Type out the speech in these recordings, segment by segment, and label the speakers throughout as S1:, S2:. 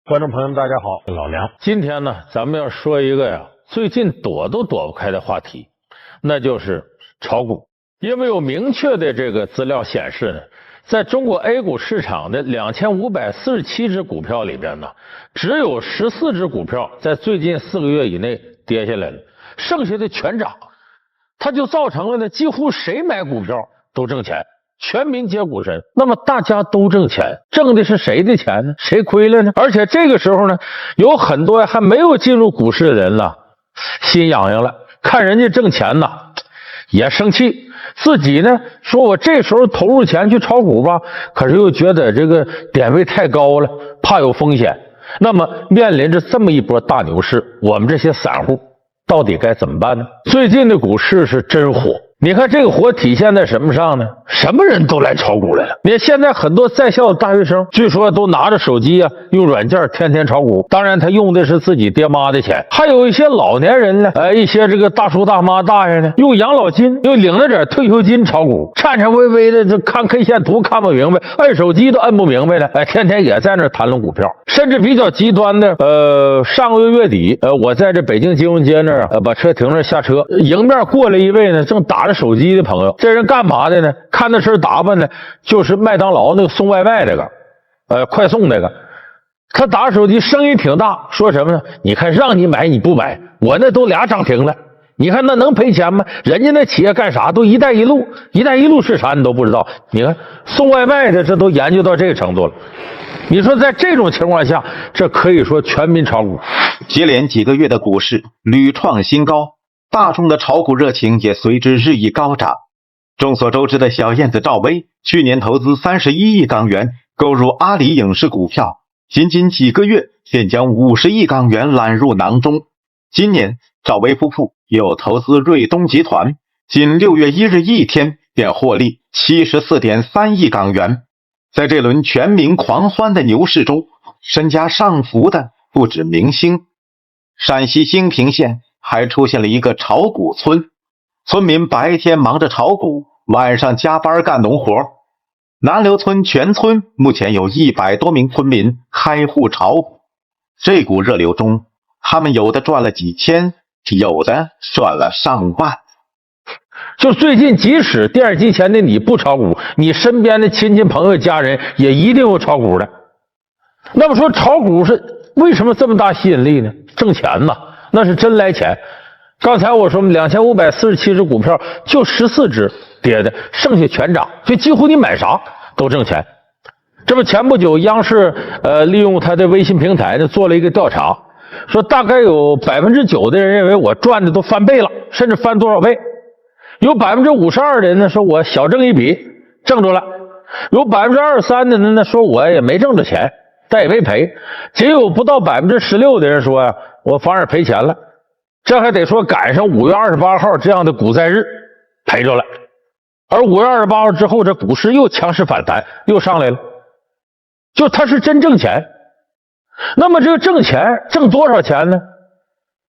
S1: 观众朋友们，大家好，老梁。今天呢，咱们要说一个最近躲都躲不开的话题，那就是炒股。因为有明确的这个资料显示呢，在中国 A 股市场的2547只股票里边呢，只有14只股票在最近4个月以内跌下来了，剩下的全涨。它就造成了呢，几乎谁买股票都挣钱。全民皆股神，那么大家都挣钱，挣的是谁的钱呢？谁亏了呢？而且这个时候呢，有很多还没有进入股市的人了，心痒痒了，看人家挣钱呢，也生气。自己呢，说我这时候投入钱去炒股吧，可是又觉得这个点位太高了，怕有风险。那么面临着这么一波大牛市，我们这些散户到底该怎么办呢？最近的股市是真火。你看这个火体现在什么上呢？什么人都来炒股来了。你看现在很多在校的大学生，据说都拿着手机用软件天天炒股。当然他用的是自己爹妈的钱。还有一些老年人呢，一些这个大叔大妈大爷呢，用养老金又领了点退休金炒股，颤颤巍巍的，这看 K 线图看不明白，按手机都按不明白了，天天也在那谈论股票。甚至比较极端的，上个月底，我在这北京金融街那儿把车停着下车，迎面过来一位呢，正打着手机的朋友。这人干嘛的呢？看那身打扮呢，就是麦当劳那个送外卖那个，快送那个。他打着手机，声音挺大，说什么呢？你看让你买你不买，我那都俩涨停了。你看那能赔钱吗？人家那企业干啥都一带一路，一带一路是啥你都不知道。你看送外卖的这都研究到这个程度了。你说在这种情况下，这可以说全民炒股。
S2: 接连几个月的股市屡创新高，大众的炒股热情也随之日益高涨。众所周知的小燕子赵薇去年投资31亿港元购入阿里影视股票，仅几个月便将50亿港元揽入囊中。今年赵薇夫妇又投资瑞东集团，仅6月1日一天便获利74.3亿港元。在这轮全民狂欢的牛市中，身家上浮的不止明星。陕西兴平县还出现了一个炒股村，村民白天忙着炒股，晚上加班干农活。南流村全村目前有100多名村民开户炒股，这股热流中，他们有的赚了几千，有的赚了上万。
S1: 就最近即使电视机前的你不炒股，你身边的亲戚朋友家人也一定有炒股的。那么说炒股是为什么这么大吸引力呢？挣钱呐，那是真来钱。刚才我说2547只股票就14只跌的，剩下全涨，所以几乎你买啥都挣钱。这不前不久央视利用他的微信平台呢做了一个调查，说大概有9%的人认为我赚的都翻倍了，甚至翻多少倍。有52%的人呢说我小挣一笔挣着了，有23%的人呢说我也没挣着钱，但也没赔，仅有不到16%的人说我反而赔钱了。这还得说赶上5月28号这样的股灾日赔着了，而5月28号之后这股市又强势反弹又上来了，就他是真挣钱。那么这个挣钱挣多少钱呢？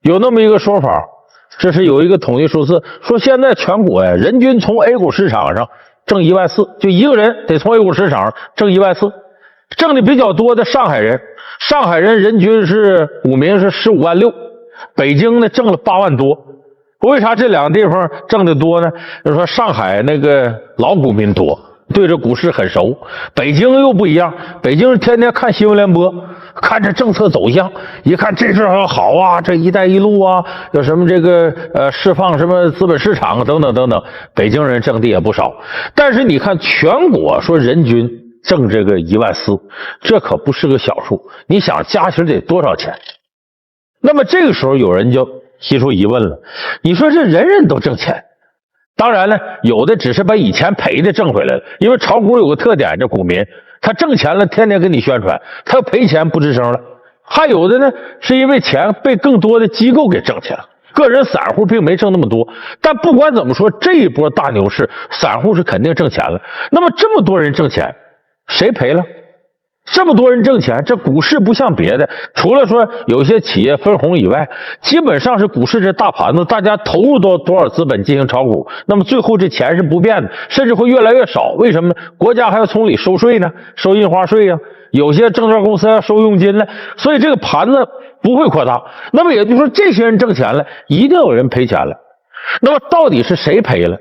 S1: 有那么一个说法，这是有一个统计数字，说现在全国人均从 A 股市场上挣1万4，就一个人得从 A 股市场上挣1万4。挣的比较多的上海人人均是股民是15万6，北京呢挣了8万多。为啥这两个地方挣得多呢？就是说上海那个老股民多，对这股市很熟。北京又不一样，北京天天看新闻联播，看这政策走向，一看这事好啊，这一带一路啊，有什么这个释放什么资本市场等等等等，北京人挣的也不少。但是你看全国说人均挣这个1万4，这可不是个小数，你想加起来得多少钱？那么这个时候有人就提出疑问了，你说这人人都挣钱，当然了，有的只是把以前赔的挣回来了，因为炒股有个特点，这股民他挣钱了天天跟你宣传，他赔钱不吱声了。还有的呢是因为钱被更多的机构给挣钱了，个人散户并没挣那么多。但不管怎么说，这一波大牛市散户是肯定挣钱了。那么这么多人挣钱，谁赔了？这么多人挣钱，这股市不像别的，除了说有些企业分红以外，基本上是股市这大盘子，大家投入多少资本进行炒股，那么最后这钱是不变的，甚至会越来越少。为什么呢？国家还要从里收税呢，收印花税呀，有些证券公司要收佣金呢，所以这个盘子不会扩大。那么也就是说，这些人挣钱了，一定有人赔钱了。那么到底是谁赔了？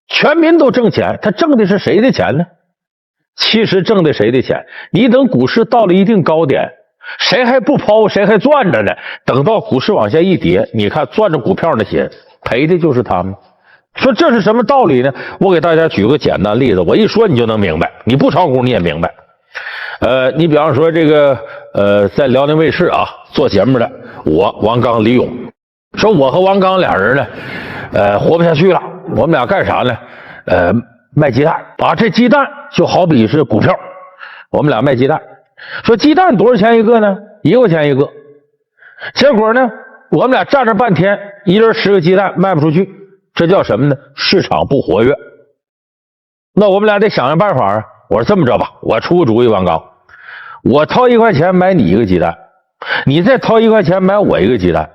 S1: 全民都挣钱，他挣的是谁的钱呢？其实挣的谁的钱？你等股市到了一定高点，谁还不抛，谁还赚着呢？等到股市往下一跌，你看赚着股票那些赔的就是他们。说这是什么道理呢？我给大家举个简单例子，我一说你就能明白，你不炒股你也明白。你比方说这个在辽宁卫视啊做节目的我王刚李勇，说我和王刚俩人呢活不下去了，我们俩干啥呢？卖鸡蛋啊，这鸡蛋就好比是股票，我们俩卖鸡蛋。说鸡蛋多少钱一个呢？1块钱一个。结果呢，我们俩站着半天，一人10个鸡蛋卖不出去，这叫什么呢？市场不活跃。那我们俩得想想办法啊。我说这么着吧，我出个主意，王刚，我掏1块钱买你1个鸡蛋，你再掏1块钱买我1个鸡蛋，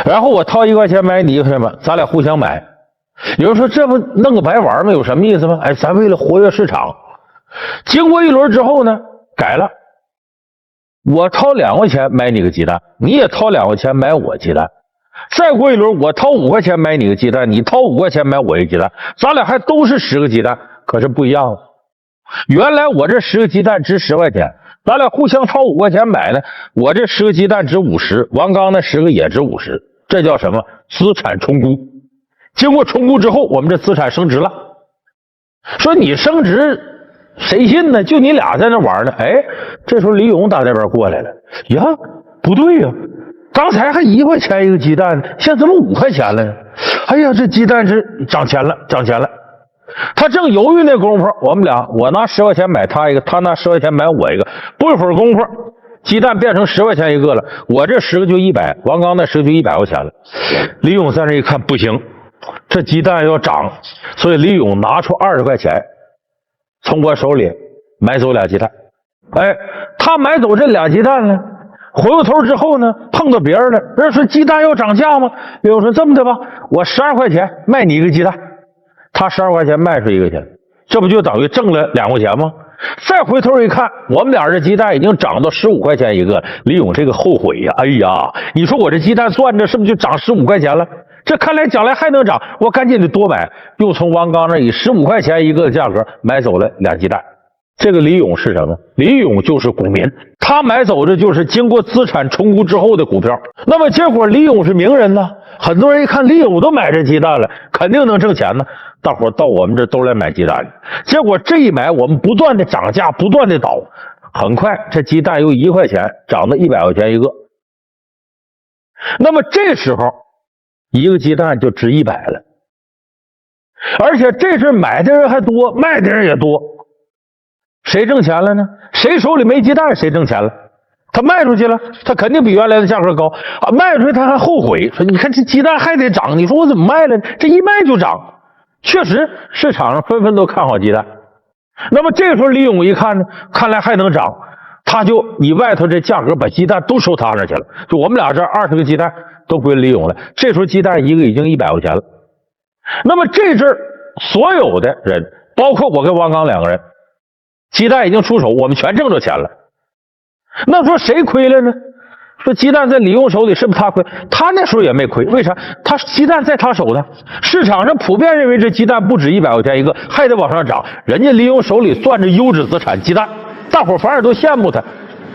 S1: 然后我掏1块钱买你1块钱买，咱俩互相买。有人说这不弄个白玩吗？有什么意思吗？咱为了活跃市场，经过一轮之后呢，改了，我掏2块钱买你个鸡蛋，你也掏2块钱买我鸡蛋，再过一轮我掏5块钱买你个鸡蛋，你掏5块钱买我一个鸡蛋，咱俩还都是10个鸡蛋，可是不一样了。原来我这10个鸡蛋值10块钱，咱俩互相掏5块钱买呢，我这10个鸡蛋值50，王刚那10个也值50，这叫什么？资产重估。经过重估之后，我们这资产升值了。说你升值谁信呢？就你俩在那玩呢。这时候李勇打那边过来了，呀，不对呀，刚才还1块钱一个鸡蛋，现在怎么5块钱了呢？哎呀，这鸡蛋是涨钱了，涨钱了。他正犹豫那功夫，我们俩，我拿10块钱买他一个，他拿10块钱买我一个，不一会儿功夫，鸡蛋变成10块钱一个了，我这10个就100，王刚那10个就100块钱了。李勇在那一看，不行，这鸡蛋要涨，所以李勇拿出20块钱从我手里买走2鸡蛋。他买走这2鸡蛋呢，回过头之后呢，碰到别人了，人说鸡蛋要涨价吗？李勇说这么的吧，我12块钱卖你1个鸡蛋，他12块钱卖出1个钱，这不就等于挣了2块钱吗？再回头一看，我们俩这鸡蛋已经涨到15块钱一个，李勇这个后悔呀！哎呀，你说我这鸡蛋攥着是不是就涨15块钱了？这看来将来还能涨，我赶紧得多买，又从王刚那以15块钱一个的价格买走了2鸡蛋。这个李勇是什么？李勇就是股民，他买走的就是经过资产重估之后的股票。那么结果李勇是名人呢，很多人一看李勇都买这鸡蛋了，肯定能挣钱呢，大伙到我们这都来买鸡蛋。结果这一买，我们不断的涨价，不断的倒，很快这鸡蛋由1块钱涨到100块钱一个。那么这时候1个鸡蛋就值100了，而且这是买的人还多，卖的人也多。谁挣钱了呢？谁手里没鸡蛋谁挣钱了？他卖出去了，他肯定比原来的价格高啊！卖出去他还后悔，说你看这鸡蛋还得涨，你说我怎么卖了？这一卖就涨。确实市场上纷纷都看好鸡蛋。那么这时候李勇一看呢，看来还能涨，他就以外头这价格把鸡蛋都收他那去了，就我们俩这20个鸡蛋都归李勇了。这时候鸡蛋一个已经100块钱了。那么这阵儿所有的人，包括我跟王刚2个人，鸡蛋已经出手，我们全挣着钱了。那说谁亏了呢？说鸡蛋在李勇手里是不是他亏？他那时候也没亏，为啥？他鸡蛋在他手呢。市场上普遍认为这鸡蛋不止100块钱一个，还得往上涨。人家李勇手里攥着优质资产鸡蛋，大伙反而都羡慕他。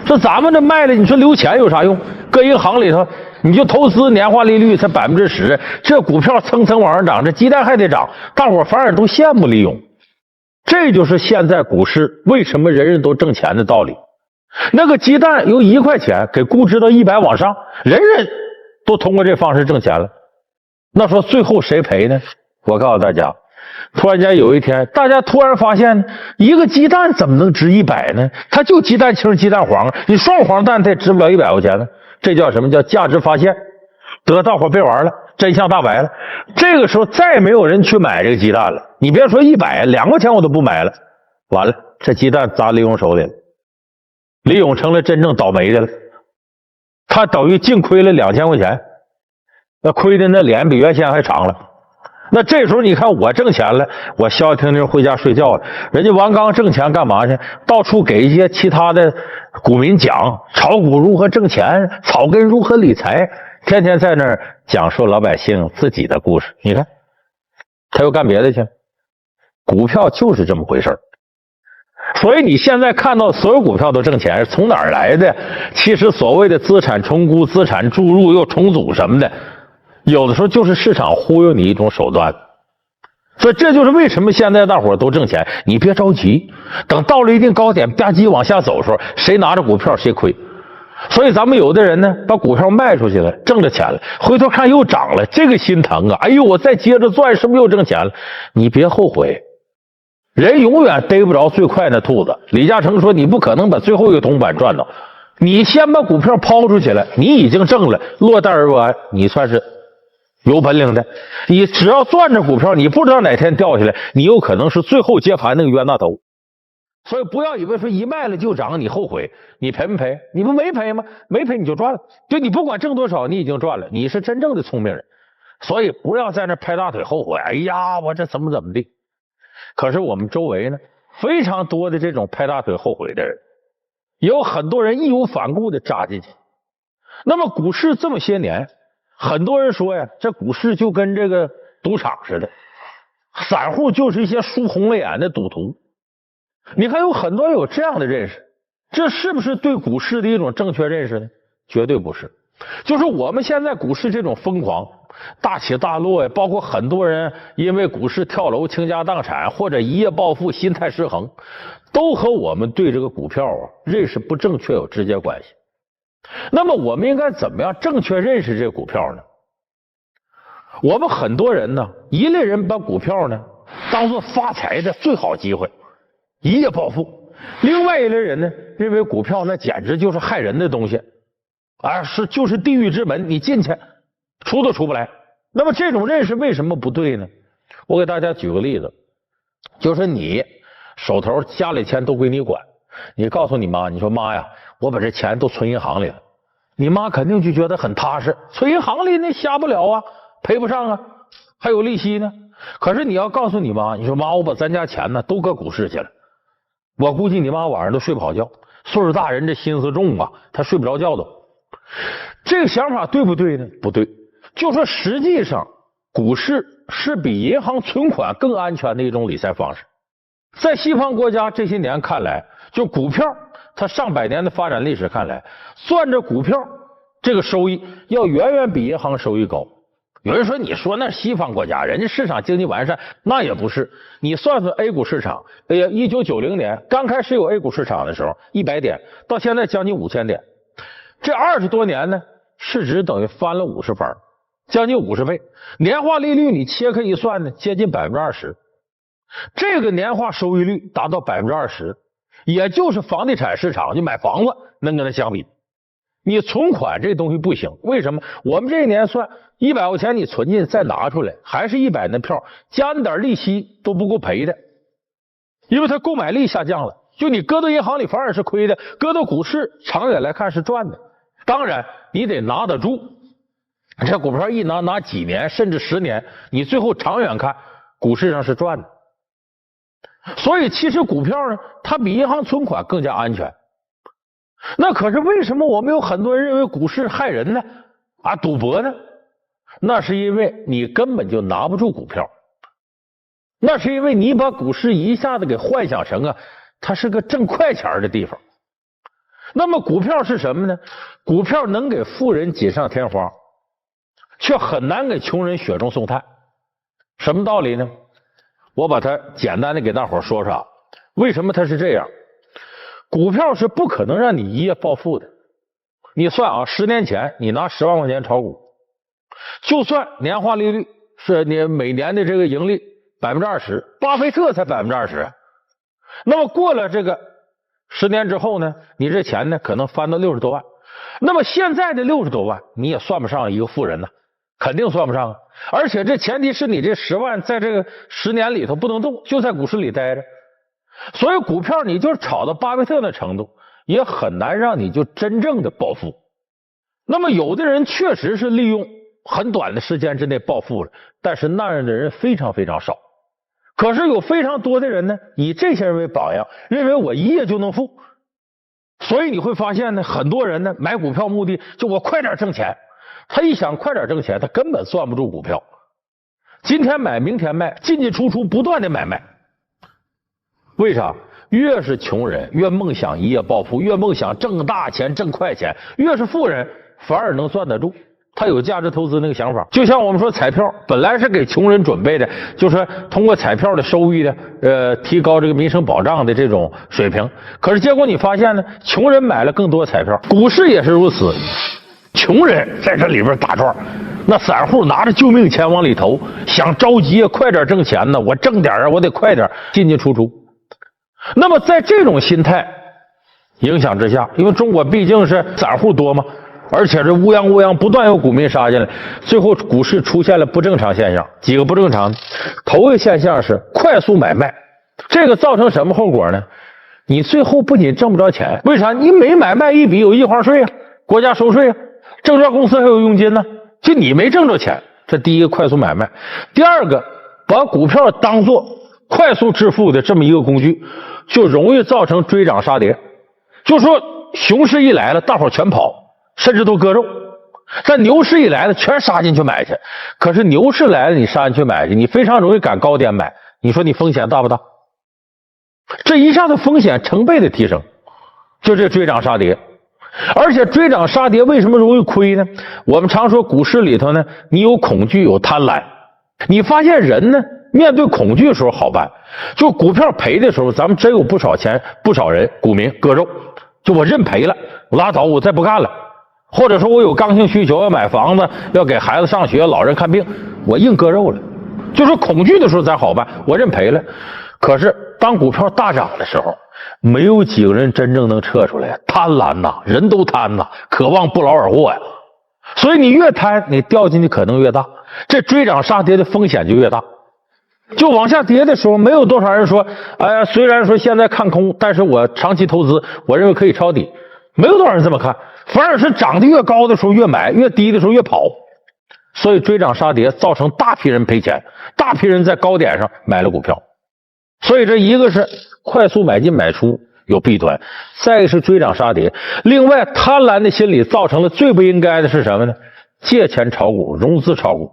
S1: 说咱们这卖了，你说留钱有啥用？搁银行里头你就投资，年化利率才10%，这股票蹭蹭往上涨，这鸡蛋还得涨，大伙反而都羡慕李勇。这就是现在股市为什么人人都挣钱的道理。那个鸡蛋由1块钱给估值到100往上，人人都通过这方式挣钱了。那说最后谁赔呢？我告诉大家，突然间有一天，大家突然发现一个鸡蛋怎么能值100呢？它就鸡蛋清鸡蛋黄，你双黄蛋它也值不了100块钱呢。这叫什么？叫价值发现。得，大伙别玩了，真相大白了。这个时候再没有人去买这个鸡蛋了。你别说100，2块钱我都不买了。完了，这鸡蛋砸李勇手里了。李勇成了真正倒霉的了，他等于净亏了2000块钱，那亏的那脸比原先还长了。那这时候你看我挣钱了，我消消停停回家睡觉了。人家王刚挣钱干嘛去？到处给一些其他的股民讲炒股如何挣钱，草根如何理财，天天在那儿讲述老百姓自己的故事。你看他又干别的去了。股票就是这么回事。所以你现在看到所有股票都挣钱，从哪儿来的？其实所谓的资产重估、资产注入又重组什么的，有的时候就是市场忽悠你一种手段。所以这就是为什么现在大伙都挣钱。你别着急，等到了一定高点吧唧往下走的时候，谁拿着股票谁亏。所以咱们有的人呢，把股票卖出去了，挣着钱了，回头看又涨了，这个心疼啊！哎呦，我再接着赚，是不是又挣钱了？你别后悔，人永远逮不着最快的兔子。李嘉诚说，你不可能把最后一个铜板赚到，你先把股票抛出去了，你已经挣了，落袋而安，你算是有本领的。你只要攥着股票，你不知道哪天掉下来，你有可能是最后接盘那个冤大头。所以不要以为说一卖了就涨，你后悔。你赔没赔？你不没赔吗？没赔你就赚了。就你不管挣多少，你已经赚了，你是真正的聪明人。所以不要在那拍大腿后悔，哎呀我这怎么地。可是我们周围呢，非常多的这种拍大腿后悔的人，也有很多人义无反顾的扎进去。那么股市这么些年，很多人说呀，这股市就跟这个赌场似的，散户就是一些输红了眼的赌徒。你看有很多人有这样的认识，这是不是对股市的一种正确认识呢？绝对不是。就是我们现在股市这种疯狂大起大落呀，包括很多人因为股市跳楼倾家荡产，或者一夜暴富心态失衡，都和我们对这个股票认识不正确有直接关系。那么我们应该怎么样正确认识这个股票呢？我们很多人呢，一类人把股票呢当做发财的最好机会，一夜暴富。另外一类人呢，认为股票那简直就是害人的东西啊，就是地狱之门，你进去出都出不来。那么这种认识为什么不对呢？我给大家举个例子，就是你手头家里钱都归你管，你告诉你妈，你说妈呀，我把这钱都存银行里了，你妈肯定就觉得很踏实，存银行里那瞎不了啊，赔不上啊，还有利息呢。可是你要告诉你妈，你说妈，我把咱家钱呢都搁股市去了，我估计你妈晚上都睡不好觉，岁数大人这心思重啊，她睡不着觉都。这个想法对不对呢？不对。就说实际上股市是比银行存款更安全的一种理财方式。在西方国家这些年看来，就股票它上百年的发展历史看来，算着股票这个收益要远远比银行收益高。有人说，你说那西方国家人家市场经济完善，那也不是。你算算 A 股市场，哎呀，1990年刚开始有 A 股市场的时候100点，到现在将近5000点，这20多年呢，市值等于翻了50番，将近50倍。年化利率你切开一算呢，接近20%。这个年化收益率达到20%，也就是房地产市场就买房子能跟它相比。你存款这东西不行，为什么？我们这一年算100块钱，你存进再拿出来，还是100的票，加那点利息都不够赔的，因为它购买力下降了。就你搁到银行里反而是亏的，搁到股市长远来看是赚的。当然你得拿得住，这股票一拿几年甚至10年，你最后长远看股市上是赚的。所以其实股票呢，它比银行存款更加安全。那可是为什么我们有很多人认为股市害人呢？啊，赌博呢？那是因为你根本就拿不住股票，那是因为你把股市一下子给幻想成啊，它是个挣快钱的地方。那么股票是什么呢？股票能给富人锦上添花，却很难给穷人雪中送炭。什么道理呢？我把它简单的给大伙说说，为什么它是这样。股票是不可能让你一夜暴富的。你算啊，10年前你拿10万块钱炒股，就算年化利率是你每年的这个盈利20%，巴菲特才20%。那么过了这个10年之后呢，你这钱呢可能翻到60多万。那么现在的60多万你也算不上一个富人呢，肯定算不上啊。而且这前提是你这10万在这个10年里头不能动，就在股市里待着。所以股票你就是炒到巴菲特的程度，也很难让你就真正的暴富。那么有的人确实是利用很短的时间之内暴富了，但是那样的人非常非常少。可是有非常多的人呢，以这些人为榜样，认为我一夜就能富。所以你会发现呢，很多人呢买股票目的就我快点挣钱，他一想快点挣钱，他根本攥不住股票，今天买明天卖，进进出出不断的买卖。为啥？越是穷人越梦想一夜暴富，越梦想挣大钱挣快钱，越是富人反而能攥得住，他有价值投资那个想法。就像我们说彩票本来是给穷人准备的，就是通过彩票的收益的提高这个民生保障的这种水平，可是结果你发现呢，穷人买了更多彩票，股市也是如此，穷人在这里边打转，那散户拿着救命钱往里投，想着急快点挣钱呢，我挣点我得快点进进出出。那么在这种心态影响之下，因为中国毕竟是散户多嘛，而且是乌泱不断有股民杀进来，最后股市出现了不正常现象。几个不正常，头一个现象是快速买卖，这个造成什么后果呢？你最后不仅挣不着钱，为啥？你每买卖一笔有印花税啊，国家收税啊，证券公司还有佣金呢，就你没挣着钱。这第一个快速买卖。第二个，把股票当作快速致富的这么一个工具，就容易造成追涨杀跌。就说熊市一来了，大伙全跑，甚至都割肉；但牛市一来了，全杀进去买去。可是牛市来了，你杀进去买去，你非常容易赶高点买，你说你风险大不大？这一下子风险成倍的提升，就这追涨杀跌。而且追涨杀跌为什么容易亏呢？我们常说股市里头呢，你有恐惧有贪婪，你发现人呢面对恐惧的时候好办，就股票赔的时候，咱们真有不少人股民割肉，就我认赔了，我拉倒，我再不干了。或者说我有刚性需求，要买房子，要给孩子上学，老人看病，我硬割肉了。就说恐惧的时候咱好办，我认赔了。可是当股票大涨的时候，没有几个人真正能撤出来，贪婪呐，人都贪呐，渴望不劳而获呀。所以你越贪，你掉进去可能越大，这追涨杀跌的风险就越大。就往下跌的时候，没有多少人说，哎呀，虽然说现在看空，但是我长期投资，我认为可以抄底。没有多少人这么看，反而是涨得越高的时候越买，越低的时候越跑。所以追涨杀跌造成大批人赔钱，大批人在高点上买了股票。所以这一个是快速买进买出有弊端，再一个是追涨杀跌。另外贪婪的心理造成了最不应该的是什么呢？借钱炒股，融资炒股，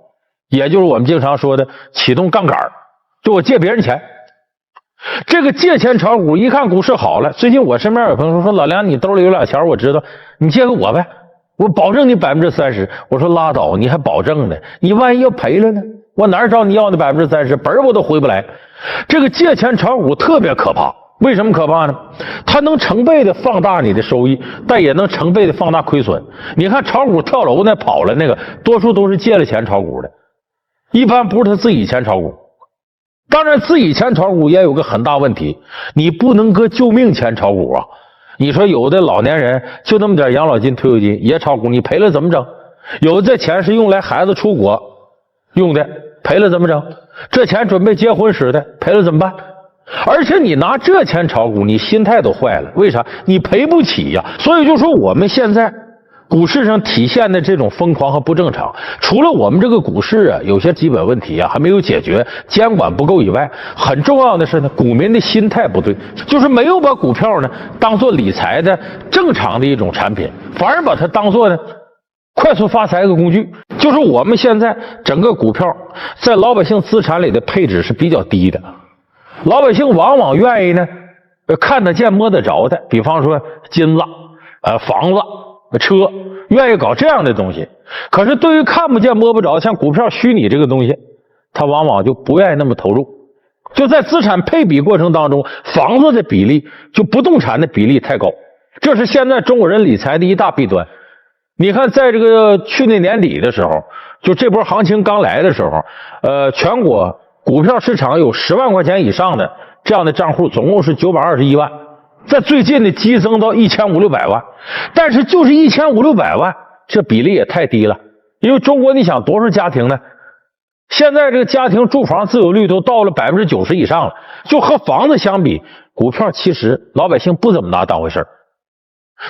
S1: 也就是我们经常说的启动杠杆，就我借别人钱。这个借钱炒股，一看股市好了，最近我身边有朋友说老梁，你兜里有俩钱，我知道，你借给我呗，我保证你30%。我说拉倒，你还保证呢？你万一要赔了呢？我哪找你要那30%，本儿我都回不来。这个借钱炒股特别可怕，为什么可怕呢？它能成倍的放大你的收益，但也能成倍的放大亏损。你看炒股跳楼那跑了那个，多数都是借了钱炒股的，一般不是他自己钱炒股。当然自己钱炒股也有个很大问题，你不能搁救命钱炒股啊。你说有的老年人就那么点养老金退休金也炒股，你赔了怎么整？有的这钱是用来孩子出国用的，赔了怎么整？这钱准备结婚使的，赔了怎么办？而且你拿这钱炒股，你心态都坏了，为啥？你赔不起呀。所以就说我们现在股市上体现的这种疯狂和不正常，除了我们这个股市啊有些基本问题啊还没有解决，监管不够以外，很重要的是呢，股民的心态不对，就是没有把股票呢当做理财的正常的一种产品，反而把它当做呢快速发财的工具。就是我们现在整个股票在老百姓资产里的配置是比较低的，老百姓往往愿意呢看得见摸得着的，比方说金子、房子、车，愿意搞这样的东西。可是对于看不见摸不着像股票虚拟这个东西，他往往就不愿意那么投入。就在资产配比过程当中，房子的比例就不动产的比例太高，这是现在中国人理财的一大弊端。你看在这个去年年底的时候，就这波行情刚来的时候，全国股票市场有10万块钱以上的这样的账户总共是921万，在最近的激增到1500-600万。但是就是1500-600万，这比例也太低了。因为中国你想多少家庭呢？现在这个家庭住房自有率都到了90%以上了，就和房子相比，股票其实老百姓不怎么拿当回事儿。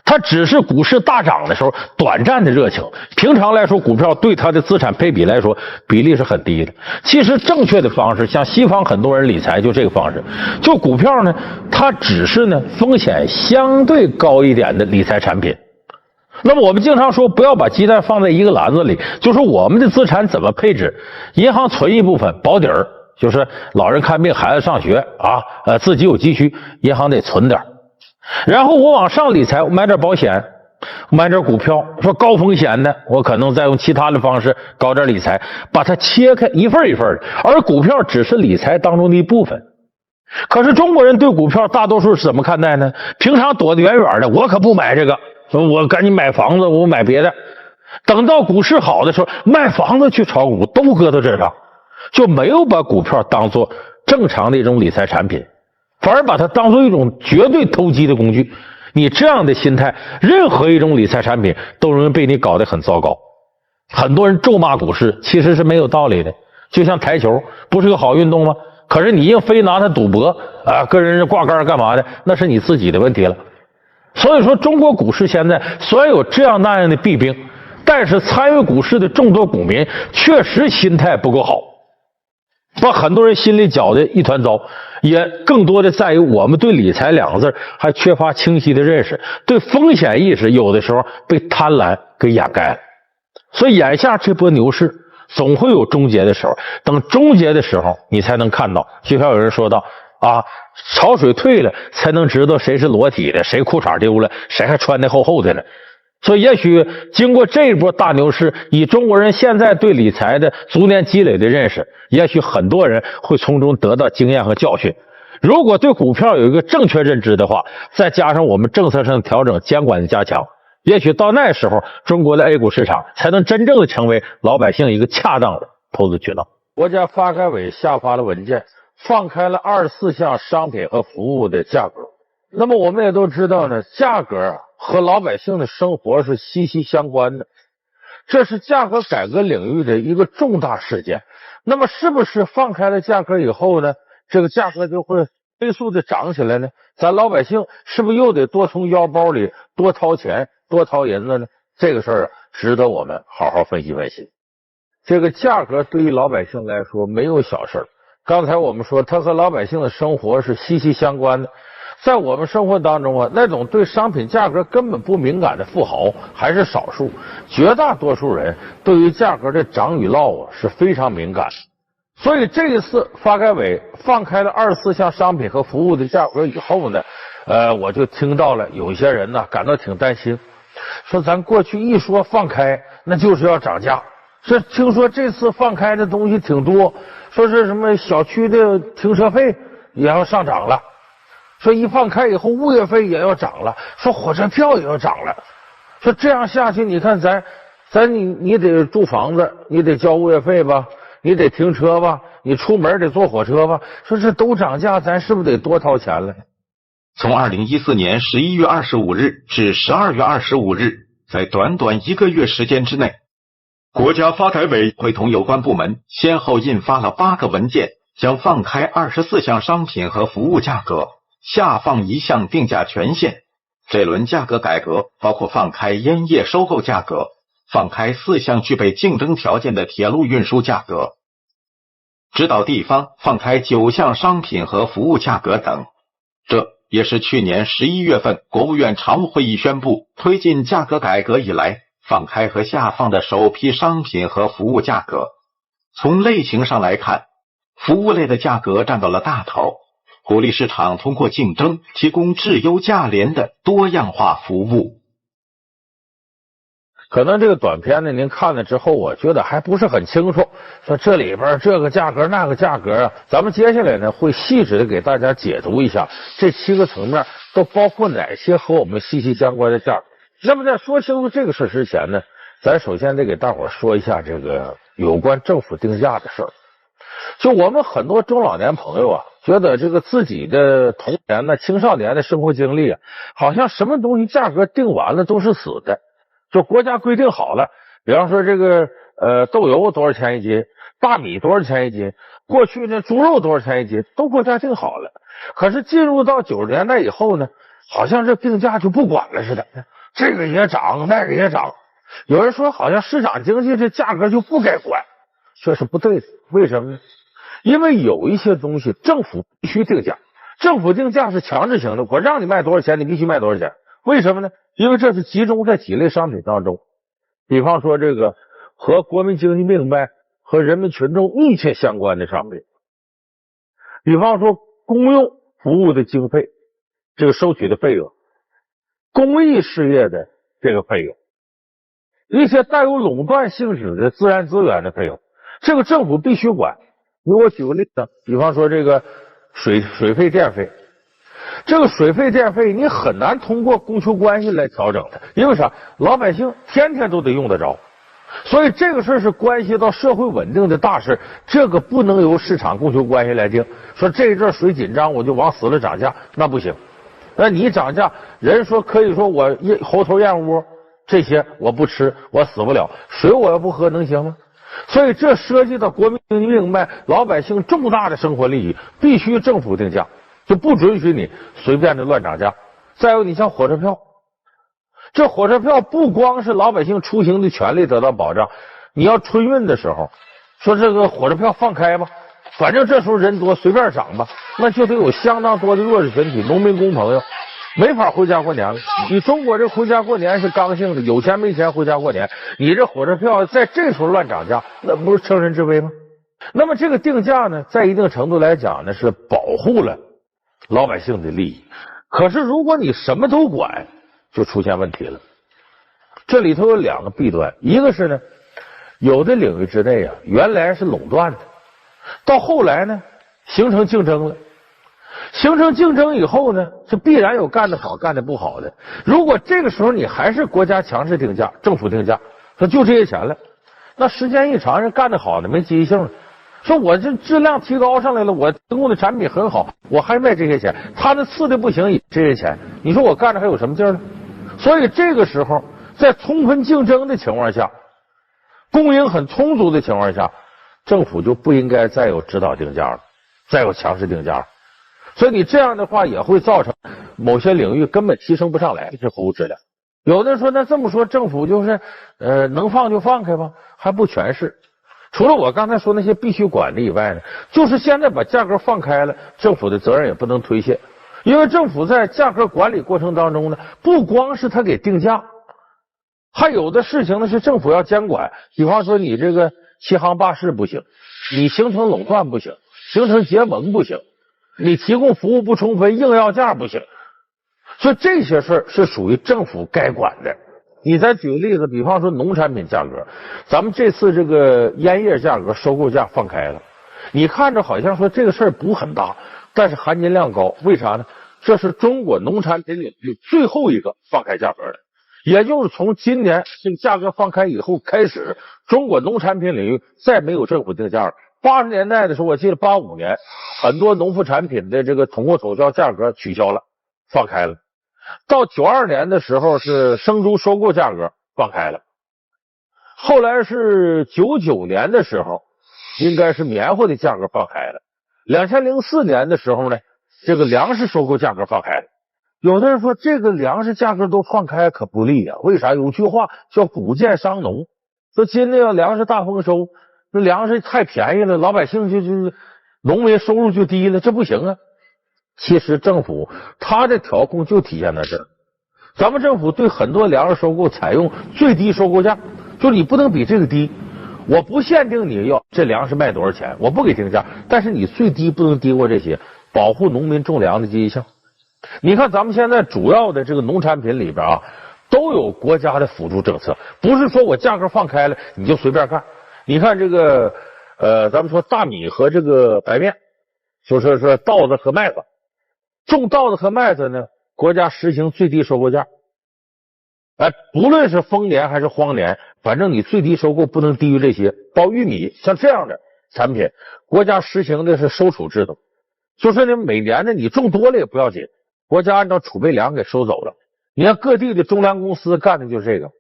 S1: 它只是股市大涨的时候短暂的热情，平常来说股票对它的资产配比来说比例是很低的。其实正确的方式，像西方很多人理财就这个方式，就股票呢它只是呢风险相对高一点的理财产品。那么我们经常说不要把鸡蛋放在一个篮子里，就是我们的资产怎么配置，银行存一部分保底儿，就是老人看病孩子上学啊，自己有急需银行得存点，然后我往上理财，我买点保险，买点股票，说高风险的我可能再用其他的方式搞点理财，把它切开一份一份的，而股票只是理财当中的一部分。可是中国人对股票大多数是怎么看待呢？平常躲得远远的，我可不买这个，我赶紧买房子，我买别的。等到股市好的时候，卖房子去炒股都搁到这上，就没有把股票当做正常的一种理财产品，反而把它当做一种绝对投机的工具。你这样的心态，任何一种理财产品都容易被你搞得很糟糕。很多人咒骂股市，其实是没有道理的。就像台球，不是个好运动吗？可是你硬非拿它赌博啊，跟人家挂杆干嘛的，那是你自己的问题了。所以说，中国股市现在虽然有这样那样的弊病，但是参与股市的众多股民确实心态不够好，把很多人心里搅得一团糟。也更多的在于我们对理财两个字还缺乏清晰的认识，对风险意识有的时候被贪婪给掩盖了。所以眼下这波牛市总会有终结的时候，等终结的时候你才能看到，就像有人说到啊，潮水退了才能知道谁是裸体的，谁裤衩丢了，谁还穿得厚厚的呢。所以也许经过这一波大牛市，以中国人现在对理财的逐年积累的认识，也许很多人会从中得到经验和教训。如果对股票有一个正确认知的话，再加上我们政策上的调整、监管的加强，也许到那时候中国的 A 股市场才能真正的成为老百姓一个恰当的投资渠道。国家发改委下发了文件，放开了24项商品和服务的价格。那么我们也都知道呢，价格和老百姓的生活是息息相关的，这是价格改革领域的一个重大事件。那么是不是放开了价格以后呢，这个价格就会飞速的涨起来呢？咱老百姓是不是又得多从腰包里多掏钱多掏银子呢？这个事儿值得我们好好分析分析。这个价格对于老百姓来说没有小事儿，刚才我们说它和老百姓的生活是息息相关的。在我们生活当中啊，那种对商品价格根本不敏感的富豪还是少数，绝大多数人对于价格的涨与落啊是非常敏感。所以这一次发改委放开了24项商品和服务的价格以后呢，我就听到了有些人呢感到挺担心，说咱过去一说放开那就是要涨价，这听说这次放开的东西挺多，说是什么小区的停车费也要上涨了，说一放开以后物业费也要涨了，说火车票也要涨了，说这样下去你看你得住房子，你得交物业费吧，你得停车吧，你出门得坐火车吧，说这都涨价，咱是不是得多掏钱了？
S2: 从2014年11月25日至12月25日，在短短1个月时间之内，国家发改委会同有关部门先后印发了8个文件，将放开24项商品和服务价格，下放1项定价权限。这轮价格改革包括放开烟叶收购价格，放开4项具备竞争条件的铁路运输价格，指导地方放开9项商品和服务价格等。这也是去年11月份国务院常务会议宣布推进价格改革以来放开和下放的首批商品和服务价格。从类型上来看，服务类的价格占到了大头，鼓励市场通过竞争提供质优价廉的多样化服务。
S1: 可能这个短片呢，您看了之后，我觉得还不是很清楚，说这里边这个价格那个价格啊，咱们接下来呢会细致的给大家解读一下这7个层面都包括哪些和我们息息相关的价格。那么在说清楚这个事之前呢，咱首先得给大伙说一下这个有关政府定价的事儿。就我们很多中老年朋友啊，觉得这个自己的童年呢、青少年的生活经历啊，好像什么东西价格定完了都是死的。就国家规定好了，比方说这个豆油多少钱一斤，大米多少钱一斤，过去呢猪肉多少钱一斤，都国家定好了。可是进入到90年代以后呢，好像这定价就不管了似的，这个也涨，那个也涨。有人说好像市场经济这价格就不该管，这是不对的。为什么呢？因为有一些东西政府必须定价，政府定价是强制性的，我让你卖多少钱，你必须卖多少钱。为什么呢？因为这是集中在几类商品当中，比方说这个和国民经济命脉和人民群众密切相关的商品，比方说公用服务的经费，这个收取的费用，公益事业的这个费用，一些带有垄断性质的自然资源的费用，这个政府必须管。你给我举个例子，比方说这个水费电费，这个水费电费你很难通过供求关系来调整的，因为啥？老百姓天天都得用得着，所以这个事是关系到社会稳定的大事，这个不能由市场供求关系来定。说这一阵水紧张，我就往死了涨价，那不行。那你涨价，人说可以说我猴头燕窝这些我不吃，我死不了，水我要不喝能行吗？所以这涉及到国民经济命脉、老百姓重大的生活利益，必须政府定价，就不准许你随便的乱涨价。再有，你像火车票，这火车票不光是老百姓出行的权利得到保障，你要春运的时候，说这个火车票放开吧，反正这时候人多，随便涨吧，那就得有相当多的弱势群体、农民工朋友没法回家过年了。你中国这回家过年是刚性的，有钱没钱回家过年，你这火车票在这时候乱涨价，那不是乘人之危吗？那么这个定价呢，在一定程度来讲呢，是保护了老百姓的利益。可是如果你什么都管，就出现问题了。这里头有两个弊端，一个是呢，有的领域之内啊，原来是垄断的，到后来呢，形成竞争了。形成竞争以后呢，这必然有干得好干得不好的。如果这个时候你还是国家强制定价、政府定价，说就这些钱了，那时间一长，人干得好的没积极性了，说我这质量提高上来了，我提供的产品很好，我还卖这些钱，他那次的不行也这些钱，你说我干着还有什么劲儿呢？所以这个时候，在充分竞争的情况下，供应很充足的情况下，政府就不应该再有指导定价了，再有强势定价了。所以你这样的话也会造成某些领域根本提升不上来，这服务质量。有的人说，那这么说政府就是能放就放开吧，还不全是。除了我刚才说那些必须管的以外呢，就是现在把价格放开了，政府的责任也不能推卸。因为政府在价格管理过程当中呢，不光是他给定价，还有的事情呢是政府要监管。比方说你这个欺行霸市不行，你形成垄断不行，形成结盟不行，你提供服务不充分，硬要价不行。所以这些事儿是属于政府该管的。你再举个例子，比方说农产品价格，咱们这次这个烟叶价格收购价放开了，你看着好像说这个事儿不很大，但是含金量高。为啥呢？这是中国农产品领域最后一个放开价格的，也就是从今年这个价格放开以后开始，中国农产品领域再没有政府定价了。80年代的时候，我记得85年，很多农副产品的这个统购统销价格取消了，放开了。到92年的时候是生猪收购价格放开了，后来是99年的时候，应该是棉花的价格放开了。2004年的时候呢，这个粮食收购价格放开了。有的人说这个粮食价格都放开可不利啊，为啥？有句话叫谷贱伤农，说今年要粮食大丰收，那粮食太便宜了，老百姓就农民收入就低了，这不行啊。其实政府他的调控就体现在这儿，咱们政府对很多粮食收购采用最低收购价，就你不能比这个低，我不限定你要这粮食卖多少钱，我不给定价，但是你最低不能低过这些，保护农民种粮的积极性。你看咱们现在主要的这个农产品里边啊，都有国家的辅助政策，不是说我价格放开了你就随便干。你看这个咱们说大米和这个白面，就是说稻子和麦子，种稻子和麦子呢，国家实行最低收购价。不论是丰年还是荒年，反正你最低收购不能低于这些。到玉米像这样的产品，国家实行的是收储制度，就是呢每年呢你种多了也不要紧，国家按照储备粮给收走了。你看各地的种粮公司干的就是这个，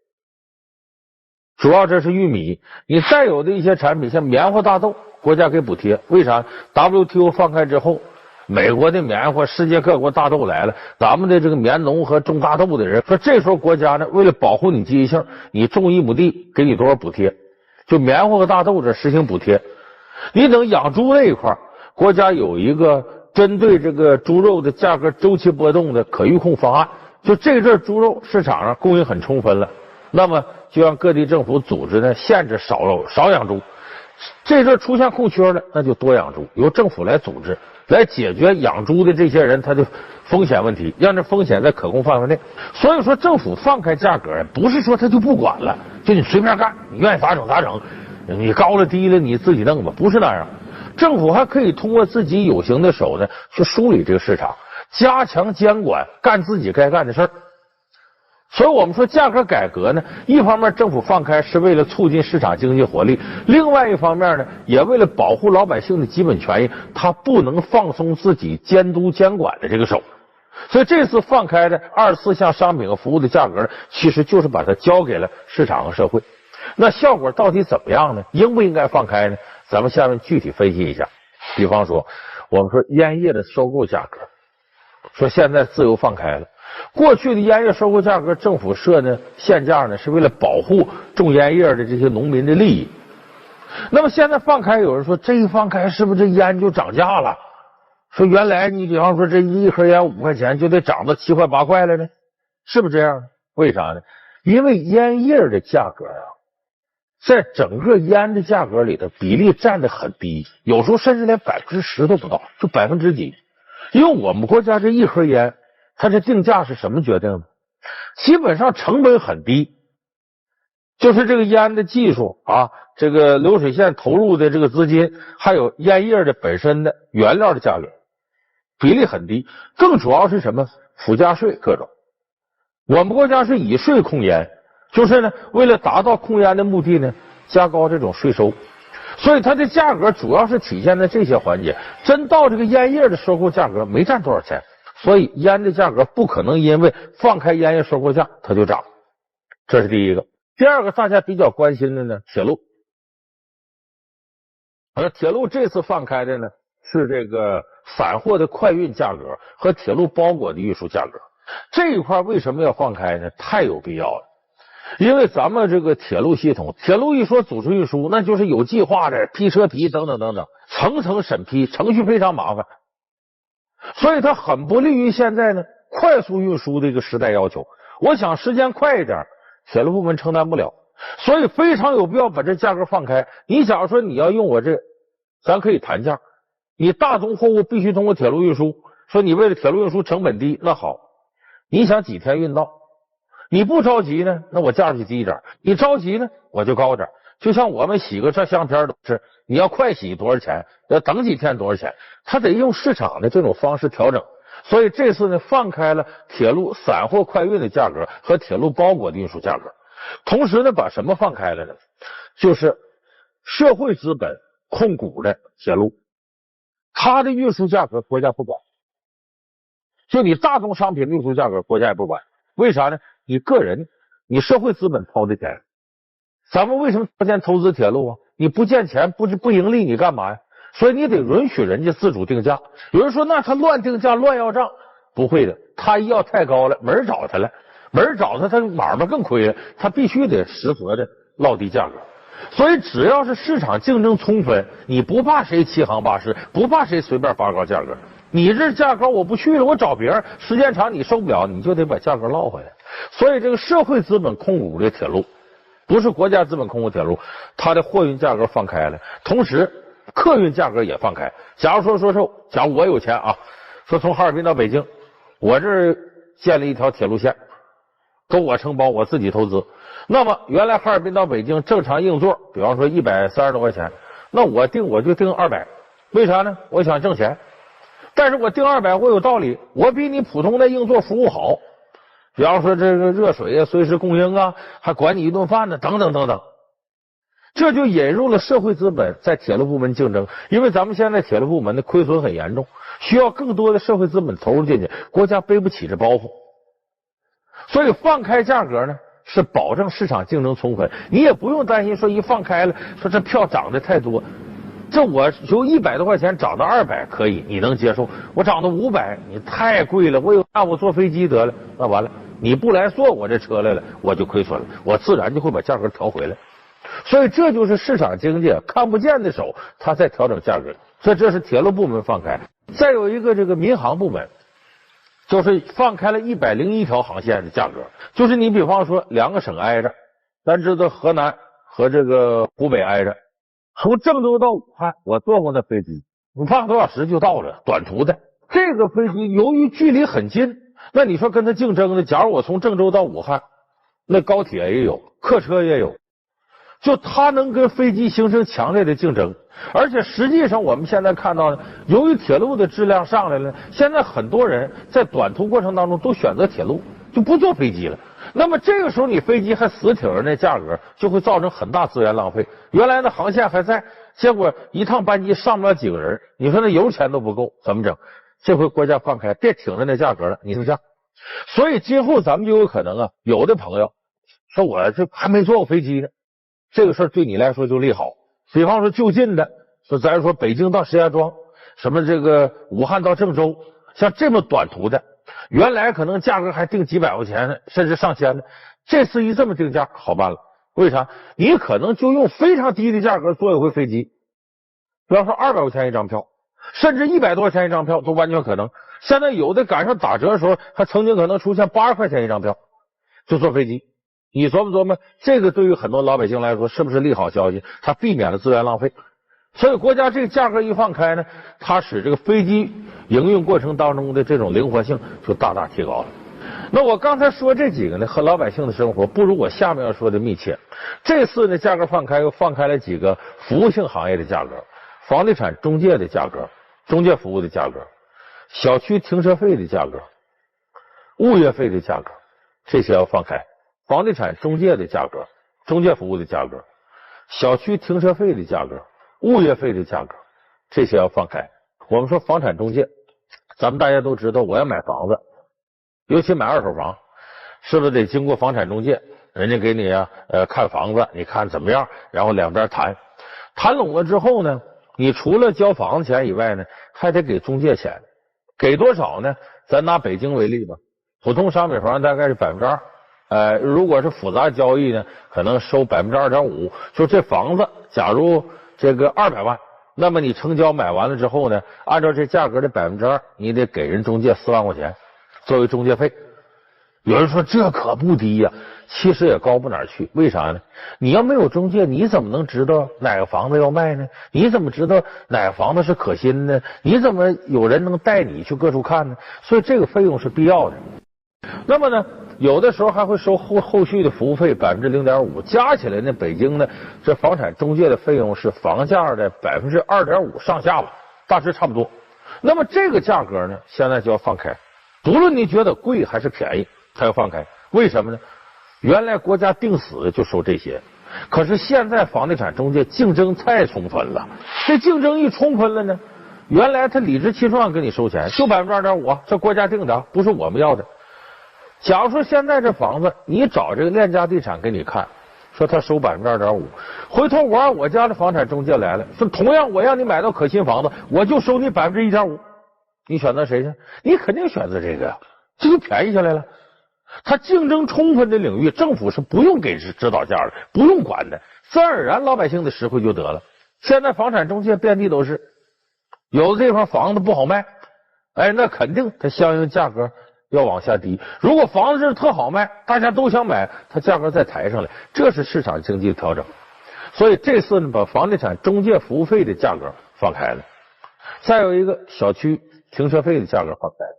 S1: 主要这是玉米。你再有的一些产品像棉花大豆，国家给补贴，为啥？ WTO 放开之后，美国的棉花，世界各国大豆来了，咱们的这个棉农和种大豆的人说，这时候国家呢，为了保护你积极性，你种1亩地给你多少补贴？就棉花和大豆这实行补贴。你等养猪那一块，国家有一个针对这个猪肉的价格周期波动的可预控方案。就这阵猪肉市场上供应很充分了，那么就让各地政府组织呢限制少养猪。这阵出现空缺了，那就多养猪，由政府来组织，来解决养猪的这些人他的风险问题，让这风险在可控范围内。所以说，政府放开价格，不是说他就不管了，就你随便干，你愿意咋整咋整，你高了低了你自己弄吧，不是那样。政府还可以通过自己有形的手呢，去梳理这个市场，加强监管，干自己该干的事儿。所以我们说价格改革呢，一方面政府放开是为了促进市场经济活力，另外一方面呢，也为了保护老百姓的基本权益，他不能放松自己监督监管的这个手。所以这次放开的24项商品和服务的价格呢，其实就是把它交给了市场和社会。那效果到底怎么样呢？应不应该放开呢？咱们下面具体分析一下。比方说，我们说烟叶的收购价格，说现在自由放开了。过去的烟叶收购价格，政府设呢限价呢，是为了保护种烟叶的这些农民的利益。那么现在放开，有人说这一放开是不是这烟就涨价了？说原来你比方说这一盒烟5块钱，就得涨到7块8块了呢？是不是这样？为啥呢？因为烟叶的价格啊，在整个烟的价格里的比例占得很低，有时候甚至连10%都不到，就几%。因为我们国家这一盒烟，它这定价是什么决定的？基本上成本很低，就是这个烟的技术啊，这个流水线投入的这个资金，还有烟叶的本身的原料的价格，比例很低。更主要是什么？附加税各种。我们国家是以税控烟，就是呢，为了达到控烟的目的呢，加高这种税收。所以它的价格主要是体现在这些环节，真到这个烟叶的收购价格没占多少钱，所以烟的价格不可能因为放开烟叶收购价它就涨，这是第一个。第二个大家比较关心的呢，铁路。而铁路这次放开的呢是这个散货的快运价格和铁路包裹的运输价格。这一块为什么要放开呢？太有必要了。因为咱们这个铁路系统，铁路一说组织运输，那就是有计划的批车皮等等等等，层层审批，程序非常麻烦，所以它很不利于现在呢快速运输的一个时代要求。我想时间快一点，铁路部门承担不了，所以非常有必要把这价格放开。你假如说你要用我这，咱可以谈价，你大宗货物必须通过铁路运输，说你为了铁路运输成本低，那好，你想几天运到？你不着急呢，那我价就低一点；你着急呢，我就高点。就像我们洗个这相片都是，你要快洗多少钱，要等几天多少钱，他得用市场的这种方式调整。所以这次呢，放开了铁路散货快运的价格和铁路包裹的运输价格，同时呢，把什么放开了呢？就是社会资本控股的铁路，它的运输价格国家不管，就你大宗商品运输价格国家也不管。为啥呢？你个人，你社会资本掏的钱，咱们为什么掏钱投资铁路啊？你不见钱，不盈利，你干嘛呀？所以你得允许人家自主定价。有人说，那他乱定价、乱要账，不会的，他一要太高了，没人找他了，没人找他，他买卖更亏了，他必须得适合的落地价格。所以只要是市场竞争充分，你不怕谁欺行霸市，不怕谁随便拔高价格。你这价格我不去了，我找别人，时间长你受不了，你就得把价格落回来。所以这个社会资本控股的铁路，不是国家资本控股铁路，它的货运价格放开了，同时客运价格也放开。假如假如我有钱啊，说从哈尔滨到北京，我这儿建立一条铁路线，都我承包，我自己投资。那么原来哈尔滨到北京正常硬座，比方说130多块钱，那我就定200，为啥呢？我想挣钱。但是我定200，我有道理，我比你普通的硬座服务好，比方说这个热水啊随时供应啊，还管你一顿饭呢，等等等等。这就引入了社会资本在铁路部门竞争，因为咱们现在铁路部门的亏损很严重，需要更多的社会资本投入进去，国家背不起这包袱。所以放开价格呢，是保证市场竞争充分，你也不用担心说一放开了，说这票涨得太多。这我由100多块钱涨到200可以，你能接受？我涨到500，你太贵了。那我坐飞机得了，那完了，你不来坐我这车来了，我就亏损了，我自然就会把价格调回来。所以这就是市场经济看不见的手，它在调整价格。所以这是铁路部门放开。再有一个这个民航部门，就是放开了101条航线的价格。就是你比方说2个省挨着，咱知道河南和这个湖北挨着，从郑州到武汉，我坐过那飞机，你半个多小时就到了，短途的。这个飞机由于距离很近，那你说跟它竞争的，假如我从郑州到武汉，那高铁也有，客车也有，就它能跟飞机形成强烈的竞争。而且实际上我们现在看到呢，由于铁路的质量上来了，现在很多人在短途过程当中都选择铁路，就不坐飞机了。那么这个时候你飞机还死挺着，那价格就会造成很大资源浪费。原来的航线还在，结果一趟班机上不了几个人，你说那油钱都不够，怎么整？这回国家放开，别挺着那价格了，你说这？所以今后咱们就有可能啊，有的朋友说我这还没坐过飞机呢，这个事儿对你来说就利好。比方说就近的，说咱说北京到石家庄，什么这个武汉到郑州，像这么短途的，原来可能价格还定几百块钱呢，甚至上千呢，这次一这么定价好办了。为啥？你可能就用非常低的价格坐一回飞机，比方说200块钱一张票，甚至100多块钱一张票都完全可能。现在有的赶上打折的时候，还曾经可能出现80块钱一张票就坐飞机。你琢磨琢磨，这个对于很多老百姓来说是不是利好消息？它避免了资源浪费。所以国家这个价格一放开呢，它使这个飞机营运过程当中的这种灵活性就大大提高了。那我刚才说这几个呢，和老百姓的生活不如我下面要说的密切。这次呢，价格放开又放开了几个服务性行业的价格，房地产中介的价格，中介服务的价格，小区停车费的价格，物业费的价格，这些要放开。房地产中介的价格，中介服务的价格，小区停车费的价格，物业费的价格，这些要放开。我们说房产中介，咱们大家都知道，我要买房子，尤其买二手房，是不是得经过房产中介，人家给你看房子，你看怎么样，然后两边谈拢了之后呢，你除了交房子钱以外呢，还得给中介钱。给多少呢？咱拿北京为例吧，普通商品房大概是2%。如果是复杂交易呢，可能收2.5%。就这房子，假如这个200万，那么你成交买完了之后呢，按照这价格的2%，你得给人中介4万块钱作为中介费。有人说这可不低呀，其实也高不哪儿去。为啥呢？你要没有中介，你怎么能知道哪个房子要卖呢？你怎么知道哪个房子是可心呢？你怎么有人能带你去各处看呢？所以这个费用是必要的。那么呢，有的时候还会收后续的服务费0.5%，加起来呢，北京呢这房产中介的费用是房价的2.5%上下吧，大致差不多。那么这个价格呢，现在就要放开，不论你觉得贵还是便宜，它要放开。为什么呢？原来国家定死就收这些，可是现在房地产中介竞争太充分了，这竞争一充分了呢，原来他理直气壮跟你收钱，就2.5%，这国家定的，不是我们要的。假如说现在这房子，你找这个链家地产给你看，说他收2.5%，回头我让我家的房产中介来了，说同样我让你买到可心房子，我就收你1.5%，你选择谁去？你肯定选择这个呀，这就便宜下来了。他竞争充分的领域，政府是不用给指导价的，不用管的，自然而然老百姓的实惠就得了。现在房产中介遍地都是，有的地方房子不好卖，那肯定它相应价格要往下低。如果房子是特好卖，大家都想买，它价格再抬上来，这是市场经济的调整。所以这次呢，把房地产中介服务费的价格放开了。再有一个，小区停车费的价格放开了。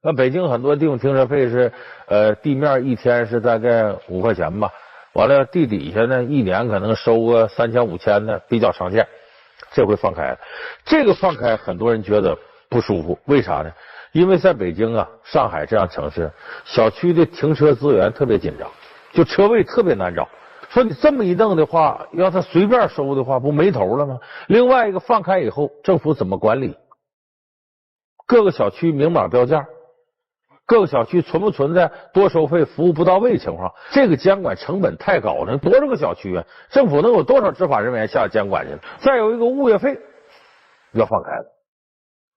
S1: 那北京很多地方停车费是地面一天是大概5块钱吧，完了地底下呢一年可能收个3000、5000的比较常见。这回放开了，这个放开很多人觉得不舒服，为啥呢？因为在北京啊、上海这样城市，小区的停车资源特别紧张，就车位特别难找。说你这么一弄的话，要他随便收的话，不没头了吗？另外一个放开以后，政府怎么管理？各个小区明码标价，各个小区存不存在多收费、服务不到位的情况？这个监管成本太高了，多少个小区啊？政府能有多少执法人员下监管去？再有一个物业费，要放开了。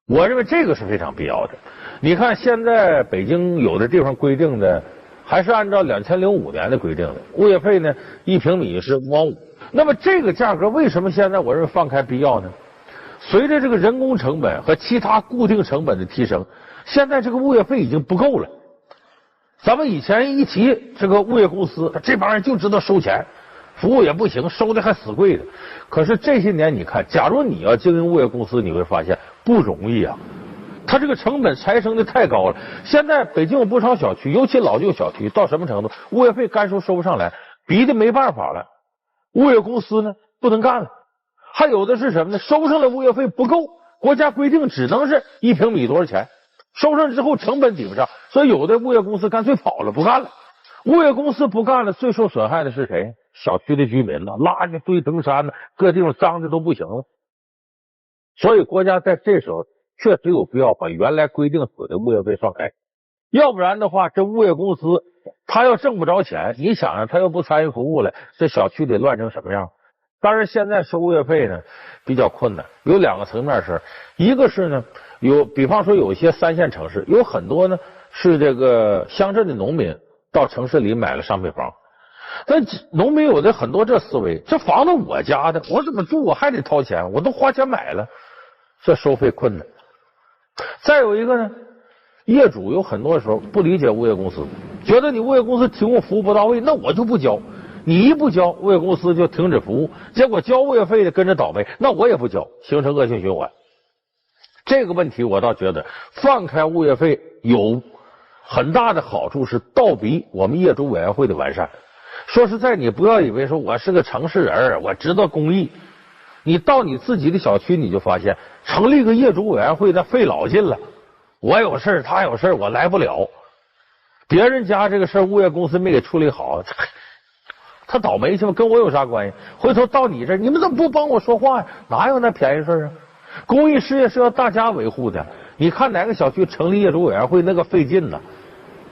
S1: 我认为这个是非常必要的。你看现在北京有的地方规定的还是按照2005年的规定的，物业费呢1平米是5毛5。那么这个价格为什么现在我认为放开必要呢？随着这个人工成本和其他固定成本的提升，现在这个物业费已经不够了。咱们以前一提这个物业公司，这帮人就知道收钱，服务也不行，收的还死贵的。可是这些年你看，假如你要经营物业公司，你会发现不容易啊。它这个成本抬升的太高了。现在北京有不少小区，尤其老旧小区，到什么程度？物业费干收不上来，逼得没办法了。物业公司呢不能干了。还有的是什么呢？收上来物业费不够，国家规定只能是1平米多少钱，收上之后成本抵不上，所以有的物业公司干脆跑了，不干了。物业公司不干了，最受损害的是谁？小区的居民了，垃圾堆成山了，各地方脏的都不行了。所以国家在这时候确实有必要把原来规定死的物业费放开，要不然的话，这物业公司他要挣不着钱，你想想他又不参与服务了，这小区得乱成什么样？当然现在收物业费呢比较困难，有2个层面事，一个是呢比方说有一些3线城市，有很多呢是这个乡镇的农民到城市里买了商品房，但农民有的很多这思维，这房子我家的，我怎么住我还得掏钱，我都花钱买了，这收费困难。再有一个呢，业主有很多时候不理解物业公司，觉得你物业公司提供服务不到位，那我就不交。你一不交，物业公司就停止服务，结果交物业费的跟着倒霉，那我也不交，形成恶性循环。这个问题我倒觉得放开物业费有很大的好处，是倒逼我们业主委员会的完善。说实在，你不要以为说我是个城市人，我知道公益，你到你自己的小区你就发现成立个业主委员会那费老劲了，我有事他有事我来不了，别人家这个事物业公司没给处理好，他倒霉去吧，跟我有啥关系？回头到你这儿，你们怎么不帮我说话呀？哪有那便宜事啊？公益事业是要大家维护的。你看哪个小区成立业主委员会那个费劲呢？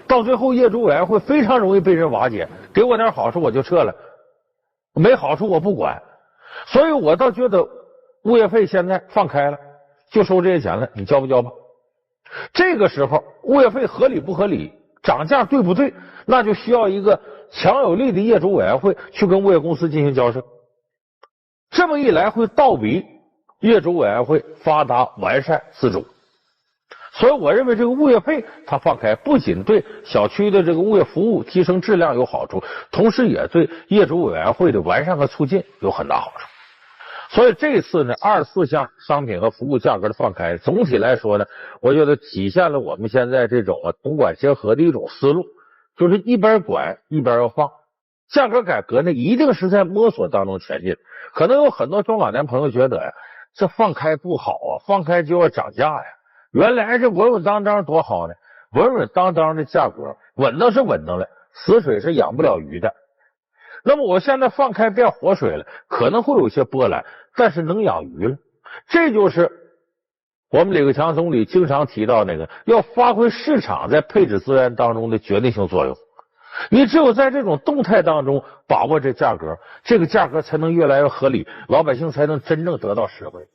S1: 到最后业主委员会非常容易被人瓦解，给我点好处我就撤了，没好处我不管。所以我倒觉得物业费现在放开了，就收这些钱了，你交不交吧？这个时候物业费合理不合理，涨价对不对，那就需要一个强有力的业主委员会去跟物业公司进行交涉。这么一来会倒逼业主委员会发达完善自主。所以我认为这个物业费它放开，不仅对小区的这个物业服务提升质量有好处，同时也对业主委员会的完善和促进有很大好处。所以这次呢，24项商品和服务价格的放开，总体来说呢，我觉得体现了我们现在这种统管结合的一种思路，就是一边管一边要放。价格改革呢，一定是在摸索当中前进。可能有很多中老年朋友觉得呀，这放开不好啊，放开就要涨价呀。原来这稳稳当当多好呢，稳稳当当的价格，稳当是稳当了，死水是养不了鱼的。那么我现在放开变活水了，可能会有些波澜，但是能养鱼了。这就是我们李克强总理经常提到那个要发挥市场在配置资源当中的决定性作用。你只有在这种动态当中把握这价格，这个价格才能越来越合理，老百姓才能真正得到实惠。